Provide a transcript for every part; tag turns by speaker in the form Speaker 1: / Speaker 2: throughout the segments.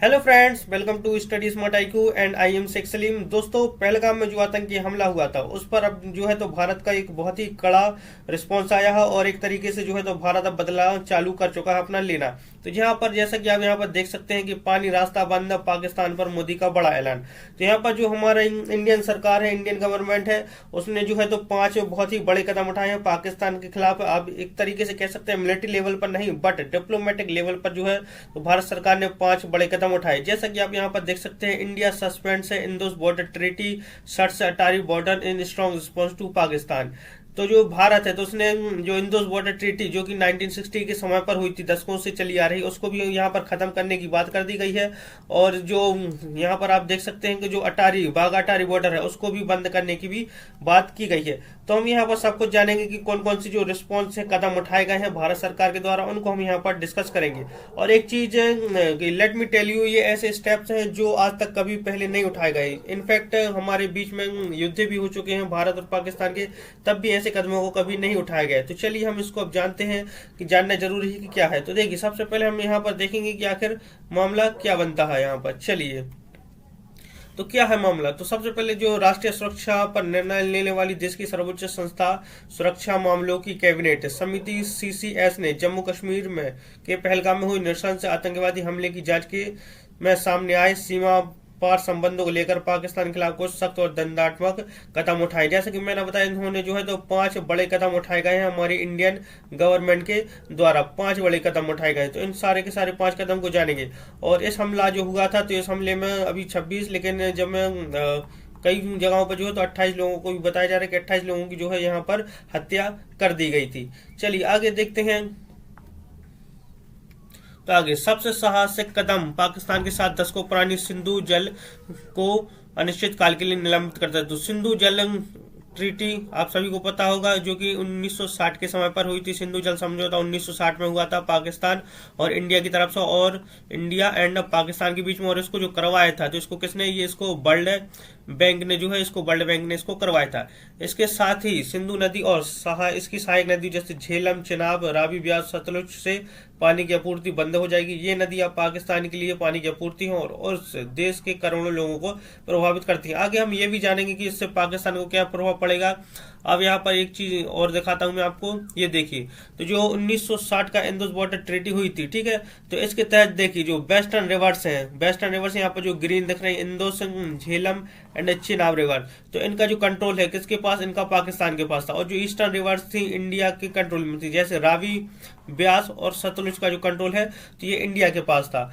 Speaker 1: Hello friends, welcome to study smart IQ and I am Shaikh Salim. दोस्तों, पहलगाम में जो आतंकी हमला हुआ था उस पर अब जो है तो भारत का एक बहुत ही कड़ा रिस्पॉन्स आया है और एक तरीके से जो है तो भारत अब बदला चालू कर चुका है अपना लेना। तो यहाँ पर जैसा कि आप यहाँ पर देख सकते हैं कि पानी रास्ता बंद, पाकिस्तान पर मोदी का बड़ा ऐलान। तो यहाँ पर जो हमारा इंडियन सरकार है, इंडियन गवर्नमेंट है, उसने जो है तो 5 बहुत ही बड़े कदम उठाए हैं पाकिस्तान के खिलाफ। अब एक तरीके से कह सकते हैं मिलिट्री लेवल पर नहीं बट डिप्लोमेटिक लेवल पर जो है तो भारत सरकार ने 5 बड़े कदम उठाए। जैसा कि आप यहाँ पर देख सकते हैं, India suspends Indus border treaty, shuts Attari border in strong response to Pakistan. तो जो भारत है तो उसने जो इंडोस बॉर्डर ट्रीटी जो कि 1960 के समय पर हुई थी, दशकों से चली आ रही, उसको भी यहाँ पर खत्म करने की बात कर दी गई है। और जो यहाँ पर आप देख सकते हैं कि जो अटारी बाघा अटारी बॉर्डर है उसको भी बंद करने की भी बात की गई है। तो हम यहाँ पर सब कुछ जानेंगे कि कौन कौन सी जो रिस्पॉन्स है, कदम उठाए गए हैं भारत सरकार के द्वारा, उनको हम यहाँ पर डिस्कस करेंगे। और एक चीज लेट मी टेल यू, ये ऐसे स्टेप्स हैं जो आज तक कभी पहले नहीं उठाए गए। इनफैक्ट हमारे बीच में युद्ध भी हो चुके हैं भारत और पाकिस्तान के, तब भी ऐसे कदमों को कभी नहीं उठाया गया। तो चलिए हम इसको अब जानते हैं कि जानना जरूरी है कि क्या है। तो देखिए, सबसे पहले हम यहाँ पर देखेंगे कि आखिर मामला क्या बनता है यहाँ पर। चलिए, तो क्या है मामला। तो सबसे पहले जो राष्ट्रीय सुरक्षा पर निर्णय लेने वाली देश की सर्वोच्च संस्था सुरक्षा मामलों की कैबिनेट समिति सीसीएस ने जम्मू कश्मीर में के पहलगाम में हुई नृशंस आतंकवादी हमले की जांच के में सामने आए सीमा पार संबंधों को लेकर पाकिस्तान के खिलाफ कुछ सख्त और दंडात्मक कदम उठाए। जैसे कि मैंने बताया, इन्होंने जो है तो 5 बड़े कदम उठाए गए हैं हमारी इंडियन गवर्नमेंट के द्वारा। 5 बड़े कदम उठाए गए, तो इन सारे के सारे 5 कदम को जानेंगे। और इस हमला जो हुआ था, तो इस हमले में अभी 26, लेकिन जब मैं कई जगहों पर जो है तो 28 लोगों को भी बताया जा रहा है कि 28 लोगों की जो है यहाँ पर हत्या कर दी गई थी। चलिए आगे देखते हैं। तो आगे, सबसे साहसिक कदम, पाकिस्तान के साथ दशकों पुरानी सिंधु जल को अनिश्चित काल के लिए निलंबित करता है। तो सिंधु जल ट्रीटी आप सभी को पता होगा, जो कि 1960 के समय पर हुई थी। सिंधु जल समझौता 1960 में हुआ था पाकिस्तान और इंडिया की तरफ से, और इंडिया एंड पाकिस्तान के बीच में। और इसको जो करवाया था, तो इसको किसने, ये इसको वर्ल्ड बैंक ने जो है इसको वर्ल्ड बैंक ने इसको करवाया था। इसके साथ ही सिंधु नदी और इसकी सहायक नदी जैसे झेलम, चिनाब, रावी, ब्यास, सतलुज से पानी की आपूर्ति बंद हो जाएगी। ये नदियां पाकिस्तान के लिए पानी की आपूर्ति हैं और उस देश के करोड़ों लोगों को प्रभावित करती हैं। आगे हम ये भी जानेंगे कि इससे पाकिस्तान को क्या प्रभाव पड़ेगा। अब यहाँ पर एक चीज और दिखाता हूं मैं आपको, ये देखिए। तो जो 1960 का इंडोस बॉर्डर ट्रीटी हुई थी, ठीक है, तो इसके तहत देखिए जो वेस्टर्न रिवर्स हैं, वेस्टर्न रिवर्स यहाँ पर जो ग्रीन दिख रहे हैं, इंडोस, झेलम एंड चिनाब रिवर, तो इनका जो कंट्रोल है किसके पास, इनका पाकिस्तान के पास था। और जो ईस्टर्न रिवर्स थी इंडिया के कंट्रोल में थी, जैसे रावी, ब्यास और सतलुज का जो कंट्रोल है तो ये इंडिया के पास था।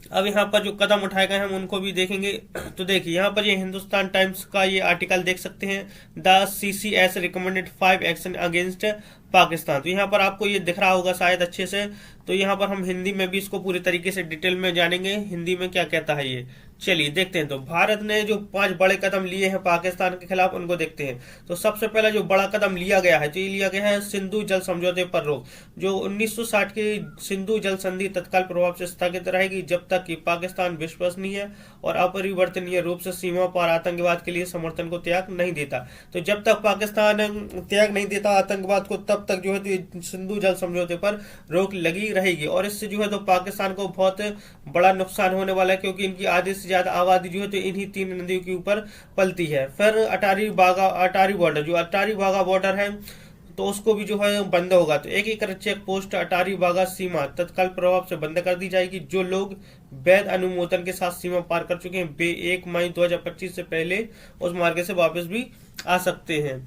Speaker 1: अब यहाँ पर जो कदम उठाए गए हैं हम उनको भी देखेंगे। तो देखिए, यहाँ पर ये हिंदुस्तान टाइम्स का ये आर्टिकल देख सकते हैं, the CCS recommended 5 action against Pakistan. तो यहाँ पर आपको ये दिख रहा होगा शायद अच्छे से। तो यहाँ पर हम हिंदी में भी इसको पूरी तरीके से डिटेल में जानेंगे, हिंदी में क्या कहता है ये। चलिए देखते हैं। तो भारत ने जो 5 बड़े कदम लिए हैं पाकिस्तान के खिलाफ, उनको देखते हैं। तो सबसे पहला जो बड़ा कदम लिया गया है, तो ये लिया गया है सिंधु जल समझौते पर रोक। जो 1960 की सिंधु जल संधि तत्काल प्रभाव से स्थगित रहेगी जब तक कि पाकिस्तान विश्वसनीय और अपरिवर्तनीय रूप से सीमा पार आतंकवाद के लिए समर्थन को त्याग नहीं देता। तो जब तक पाकिस्तान त्याग नहीं देता आतंकवाद को, तब तक जो है तो सिंधु जल समझौते पर रोक लगी रहेगी। और इससे जो है तो पाकिस्तान को बहुत बड़ा नुकसान होने वाला है, क्योंकि इनकी आधी से ज्यादा आबादी जो है तो इन्हीं 3 नदियों के ऊपर पलती है। फिर अटारी बॉर्डर, जो अटारी बागा बॉर्डर है, तो उसको भी जो है बंद होगा। तो एक चेक पोस्ट अटारी बागा सीमा तत्काल प्रभाव से बंद कर दी जाएगी। जो लोग वैध अनुमोदन के साथ सीमा पार कर चुके हैं, वे 1 मई 2025 से पहले उस मार्ग से वापस भी आ सकते हैं।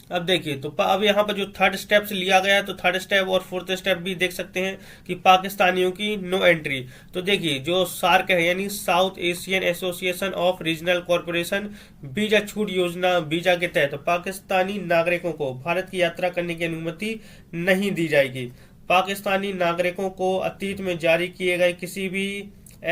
Speaker 1: अब देखिए, तो अब यहाँ पर जो 3rd स्टेप लिया गया है, तो 3rd स्टेप और 4th स्टेप भी देख सकते हैं कि पाकिस्तानियों की नो एंट्री। तो देखिए, जो सार्क है यानी south Asian association of regional corporation visa छूट योजना, वीजा के तहत पाकिस्तानी नागरिकों को भारत की यात्रा करने की अनुमति नहीं दी जाएगी। पाकिस्तानी नागरिकों को अतीत में जारी किए गए किसी भी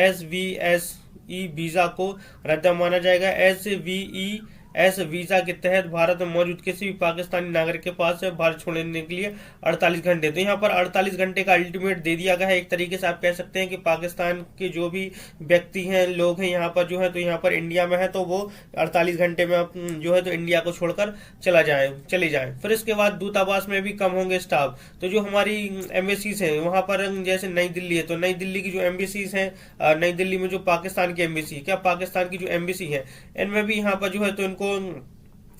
Speaker 1: SVSE वीजा को रद्द माना जाएगा। SVE ऐसे वीजा के तहत भारत में मौजूद किसी भी पाकिस्तानी नागरिक के पास है भारत छोड़ने के लिए 48 घंटे। तो यहाँ पर 48 घंटे का अल्टीमेट दे दिया गया है। एक तरीके से आप कह सकते हैं कि पाकिस्तान के जो भी व्यक्ति हैं, लोग हैं यहाँ पर जो है, तो यहाँ पर इंडिया में है तो वो 48 घंटे में जो है तो इंडिया को छोड़कर चले जाए। फिर इसके बाद दूतावास में भी कम होंगे स्टाफ। तो जो हमारी एम्बेसीज हैं वहां पर, जैसे नई दिल्ली है तो नई दिल्ली की जो एम्बेसीज हैं, नई दिल्ली में जो पाकिस्तान की एम्बेसी, क्या पाकिस्तान की जो एम्बेसी है, इनमें भी यहाँ पर जो है तो इनको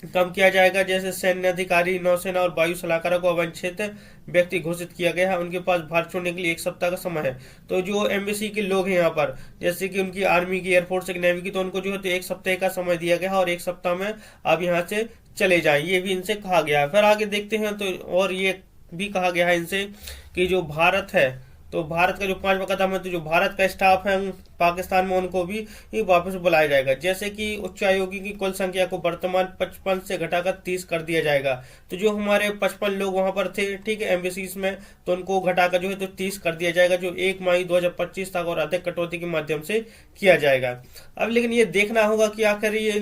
Speaker 1: कम किया जाएगा। जैसे सैन्य अधिकारी, नौसेना और वायु सलाहकारों को अवांछित व्यक्ति घोषित किया गया है, उनके पास भारत छोड़ने के लिए 1 सप्ताह का समय है। तो जो एम्बेसी के लोग हैं यहाँ पर, जैसे कि उनकी आर्मी की, एयरफोर्स की, नेवी की, तो उनको जो है तो 1 सप्ताह का समय दिया गया है और 1 सप्ताह में आप यहाँ से चले जाएं, ये भी इनसे कहा गया है। फिर आगे देखते हैं तो और ये भी कहा गया है इनसे कि जो भारत है, तो भारत का जो 5वां कदम है, तो जो भारत का स्टाफ है पाकिस्तान में उनको भी वापस बुलाया जाएगा। जैसे कि उच्चायोगी की कुल संख्या को वर्तमान 55 से घटाकर 30 कर दिया जाएगा। तो जो हमारे 55 लोग वहां पर थे, ठीक है, एम्बेसीज में, तो उनको घटाकर जो है तो 30 कर दिया जाएगा, जो 1 मई 2025 तक और अधिक कटौती के माध्यम से किया जाएगा। अब लेकिन ये देखना होगा कि आखिर ये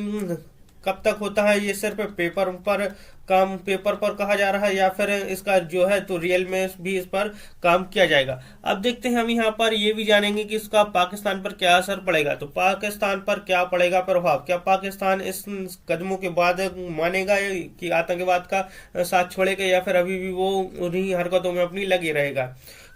Speaker 1: कब तक होता है। ये सिर्फ पेपर पर कहा जा रहा है या फिर इसका जो है तो रियल में भी इस पर काम किया जाएगा। अब देखते हैं हम यहाँ पर ये भी जानेंगे कि इसका पाकिस्तान पर क्या असर पड़ेगा। तो पाकिस्तान पर क्या पड़ेगा प्रभाव, क्या पाकिस्तान इस कदमों के बाद मानेगा कि आतंकवाद का साथ छोड़ेगा या फिर अभी भी वो उन्हीं हरकतों में अपनी लगी रहेगा।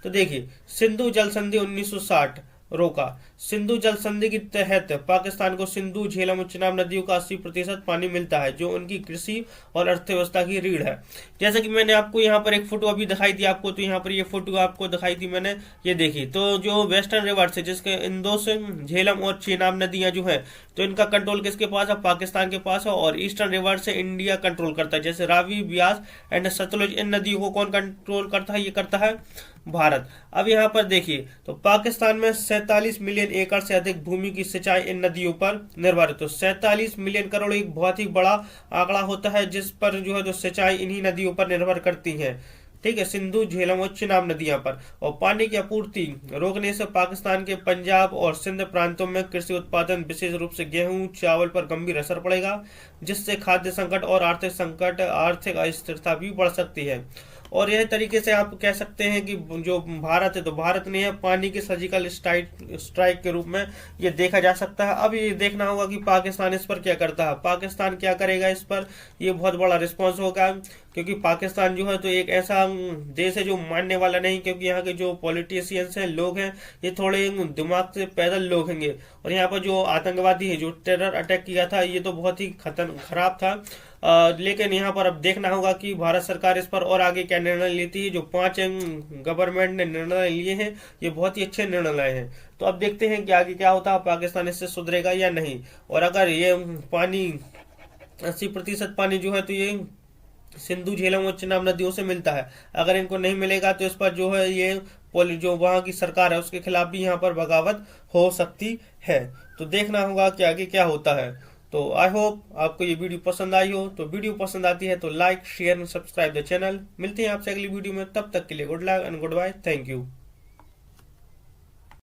Speaker 1: तो देखिए, सिंधु जल संधि 1960 रोका। सिंधु जल संधि के तहत पाकिस्तान को सिंधु, झेलम और चिनाब नदियों का 80% पानी मिलता है, जो उनकी कृषि और अर्थव्यवस्था की रीढ़ है। जैसे कि मैंने आपको यहाँ पर एक फोटो अभी दिखाई दी आपको, तो यहाँ पर ये फोटो आपको दिखाई थी मैंने, ये देखी। तो जो वेस्टर्न रिवर से, जिसके इंदो से झेलम और चिनाब नदियां जो है, तो इनका कंट्रोल किसके पास है, पाकिस्तान के पास है। और ईस्टर्न रिवर से इंडिया कंट्रोल करता है, जैसे रावी, ब्यास एंड सतलुज, इन नदियों को कौन कंट्रोल करता है, ये करता है भारत। अब यहाँ पर देखिए, तो पाकिस्तान में 47 मिलियन एकड़ से अधिक भूमि की सिंचाई इन नदियों पर निर्भर है। तो 47 मिलियन करोड़ एक बहुत ही बड़ा आंकड़ा होता है, जिस पर जो है तो सिंचाई इन्हीं नदियों पर निर्भर करती है, ठीक है, सिंधु, झेलम और चिनाब नदियां पर। और पानी की आपूर्ति रोकने से पाकिस्तान के पंजाब और सिंध प्रांतों में कृषि उत्पादन, विशेष रूप से गेहूं, चावल पर गंभीर असर पड़ेगा, जिससे खाद्य संकट और आर्थिक अस्थिरता भी बढ़ सकती है। और यह तरीके से आप कह सकते हैं कि जो भारत है, तो भारत ने पानी के सर्जिकल स्ट्राइक के रूप में ये देखा जा सकता है। अब ये देखना होगा कि पाकिस्तान इस पर क्या करता है, पाकिस्तान क्या करेगा इस पर। ये बहुत बड़ा रिस्पॉन्स होगा, क्योंकि पाकिस्तान जो है तो एक ऐसा देश है जो मानने वाला नहीं, क्योंकि यहाँ के जो पॉलिटिशियंस हैं, लोग हैं, ये थोड़े दिमाग से पैदल लोग होंगे। और यहाँ पर जो आतंकवादी है, जो टेरर अटैक किया था, ये तो बहुत ही खराब था। लेकिन यहाँ पर अब देखना होगा कि भारत सरकार इस पर और आगे क्या निर्णय लेती है। जो 5 गवर्नमेंट ने निर्णय लिए हैं, ये बहुत ही अच्छे निर्णय हैं। तो अब देखते हैं कि आगे क्या होता है, पाकिस्तान इससे सुधरेगा या नहीं। और अगर ये पानी 80% पानी जो है तो ये सिंधु, झेलम और चिनाब नदियों से मिलता है। अगर इनको नहीं मिलेगा तो इस पर जो है ये जो वहां की सरकार है उसके खिलाफ भी यहाँ पर बगावत हो सकती है। तो देखना होगा कि आगे क्या होता है। तो आई होप आपको ये वीडियो पसंद आई हो। तो वीडियो पसंद आती है तो like, share and subscribe the channel. मिलते हैं आपसे अगली वीडियो में, तब तक के लिए good luck and good bye. Thank you.